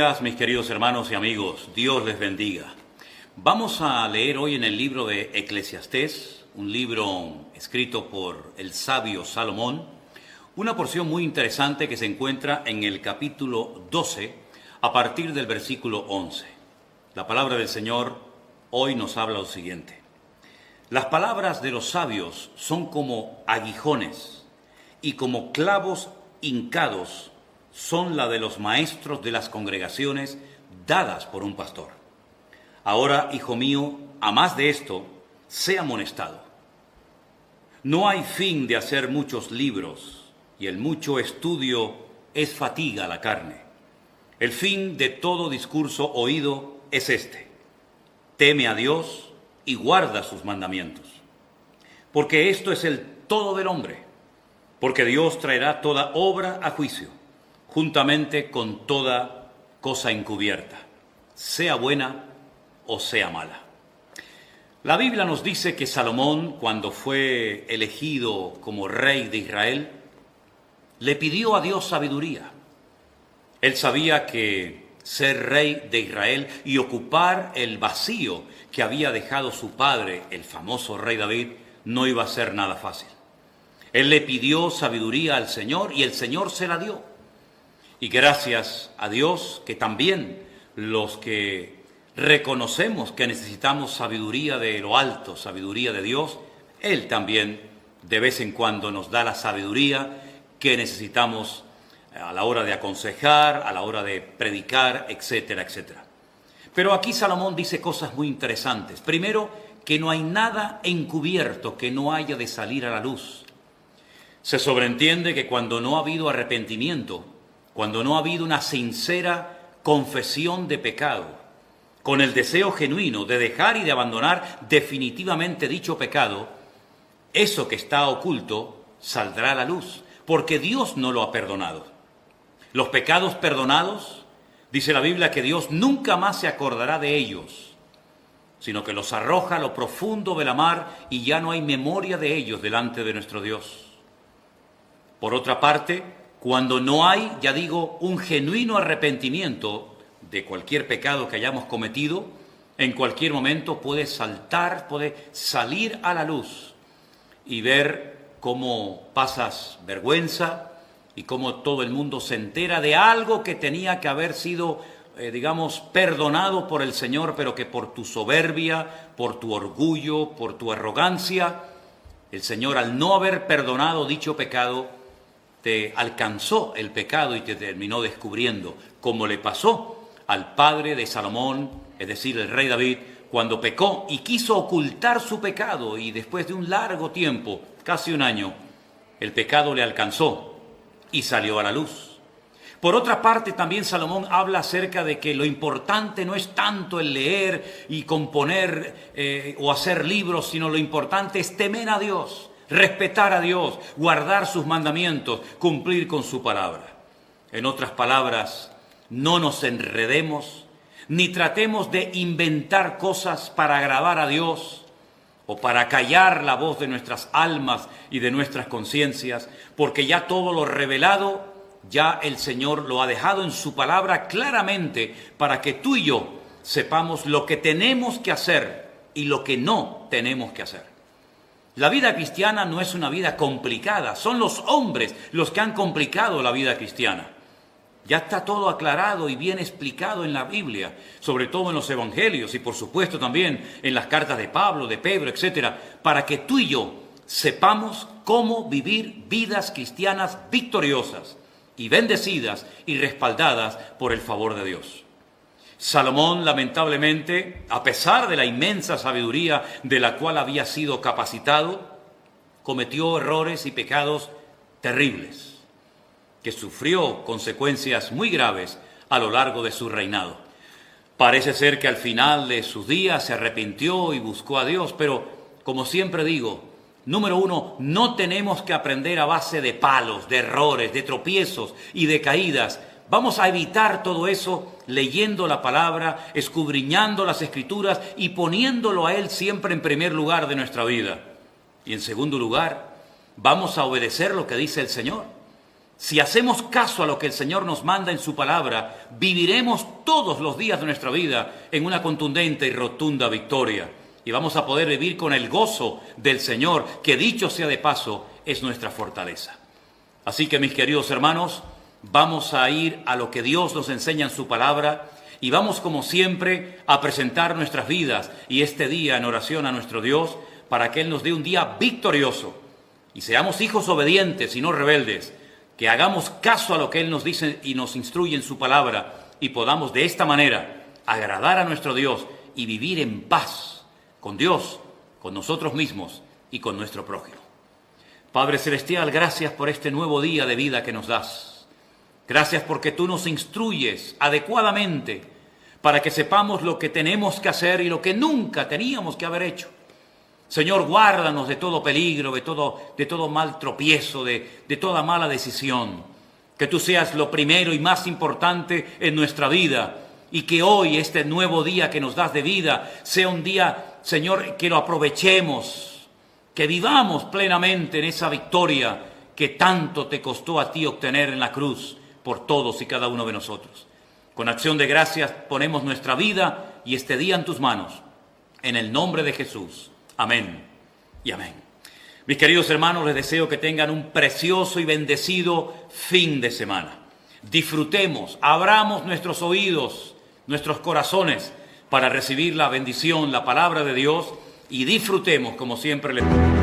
días, mis queridos hermanos y amigos. Dios les bendiga. Vamos a leer hoy en el libro de Eclesiastés, un libro escrito por el sabio Salomón, una porción muy interesante que se encuentra en el capítulo 12, a partir del versículo 11. La palabra del Señor hoy nos habla lo siguiente. Las palabras de los sabios son como aguijones y como clavos hincados son la de los maestros de las congregaciones dadas por un pastor. Ahora, hijo mío, a más de esto, sé amonestado. No hay fin de hacer muchos libros, y el mucho estudio es fatiga a la carne. El fin de todo discurso oído es este: teme a Dios y guarda sus mandamientos. Porque esto es el todo del hombre, porque Dios traerá toda obra a juicio, juntamente con toda cosa encubierta, sea buena o sea mala. La Biblia nos dice que Salomón, cuando fue elegido como rey de Israel, le pidió a Dios sabiduría. Él sabía que ser rey de Israel y ocupar el vacío que había dejado su padre, el famoso rey David, no iba a ser nada fácil. Él le pidió sabiduría al Señor y el Señor se la dio. Y gracias a Dios que también los que reconocemos que necesitamos sabiduría de lo alto, sabiduría de Dios, Él también de vez en cuando nos da la sabiduría que necesitamos a la hora de aconsejar, a la hora de predicar, etcétera, etcétera. Pero aquí Salomón dice cosas muy interesantes. Primero, que no hay nada encubierto que no haya de salir a la luz. Se sobreentiende que cuando no ha habido arrepentimiento, cuando no ha habido una sincera confesión de pecado, con el deseo genuino de dejar y de abandonar definitivamente dicho pecado, eso que está oculto saldrá a la luz, porque Dios no lo ha perdonado. Los pecados perdonados, dice la Biblia que Dios nunca más se acordará de ellos, sino que los arroja a lo profundo de la mar y ya no hay memoria de ellos delante de nuestro Dios. Por otra parte, cuando no hay, ya digo, un genuino arrepentimiento de cualquier pecado que hayamos cometido, en cualquier momento puede saltar, puede salir a la luz y ver cómo pasas vergüenza y cómo todo el mundo se entera de algo que tenía que haber sido, perdonado por el Señor, pero que por tu soberbia, por tu orgullo, por tu arrogancia, el Señor, al no haber perdonado dicho pecado, te alcanzó el pecado y te terminó descubriendo, como le pasó al padre de Salomón, es decir, el rey David, cuando pecó y quiso ocultar su pecado, y después de un largo tiempo, casi un año, el pecado le alcanzó y salió a la luz. Por otra parte, también Salomón habla acerca de que lo importante no es tanto el leer y componer o hacer libros, sino lo importante es temer a Dios, respetar a Dios, guardar sus mandamientos, cumplir con su palabra. En otras palabras, no nos enredemos, ni tratemos de inventar cosas para agradar a Dios o para callar la voz de nuestras almas y de nuestras conciencias, porque ya todo lo revelado, ya el Señor lo ha dejado en su palabra claramente para que tú y yo sepamos lo que tenemos que hacer y lo que no tenemos que hacer. La vida cristiana no es una vida complicada, son los hombres los que han complicado la vida cristiana. Ya está todo aclarado y bien explicado en la Biblia, sobre todo en los evangelios y por supuesto también en las cartas de Pablo, de Pedro, etcétera, para que tú y yo sepamos cómo vivir vidas cristianas victoriosas y bendecidas y respaldadas por el favor de Dios. Salomón, lamentablemente, a pesar de la inmensa sabiduría de la cual había sido capacitado, cometió errores y pecados terribles, que sufrió consecuencias muy graves a lo largo de su reinado. Parece ser que al final de sus días se arrepintió y buscó a Dios, pero como siempre digo, número uno, no tenemos que aprender a base de palos, de errores, de tropiezos y de caídas. Vamos a evitar todo eso leyendo la palabra, escudriñando las Escrituras y poniéndolo a Él siempre en primer lugar de nuestra vida. Y en segundo lugar, vamos a obedecer lo que dice el Señor. Si hacemos caso a lo que el Señor nos manda en su palabra, viviremos todos los días de nuestra vida en una contundente y rotunda victoria. Y vamos a poder vivir con el gozo del Señor, que dicho sea de paso, es nuestra fortaleza. Así que, mis queridos hermanos, vamos a ir a lo que Dios nos enseña en su palabra y vamos, como siempre, a presentar nuestras vidas y este día en oración a nuestro Dios para que Él nos dé un día victorioso y seamos hijos obedientes y no rebeldes, que hagamos caso a lo que Él nos dice y nos instruye en su palabra y podamos de esta manera agradar a nuestro Dios y vivir en paz con Dios, con nosotros mismos y con nuestro prójimo. Padre Celestial, gracias por este nuevo día de vida que nos das. Gracias porque tú nos instruyes adecuadamente para que sepamos lo que tenemos que hacer y lo que nunca teníamos que haber hecho. Señor, guárdanos de todo peligro, de todo mal tropiezo, de toda mala decisión. Que tú seas lo primero y más importante en nuestra vida y que hoy, este nuevo día que nos das de vida, sea un día, Señor, que lo aprovechemos, que vivamos plenamente en esa victoria que tanto te costó a ti obtener en la cruz por todos y cada uno de nosotros. Con acción de gracias ponemos nuestra vida y este día en tus manos, en el nombre de Jesús. Amén y amén. Mis queridos hermanos, les deseo que tengan un precioso y bendecido fin de semana. Disfrutemos, abramos nuestros oídos, nuestros corazones para recibir la bendición, la palabra de Dios y disfrutemos como siempre les pido.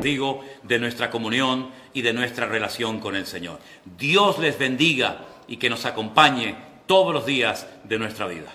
Digo, de nuestra comunión y de nuestra relación con el Señor. Dios les bendiga y que nos acompañe todos los días de nuestra vida.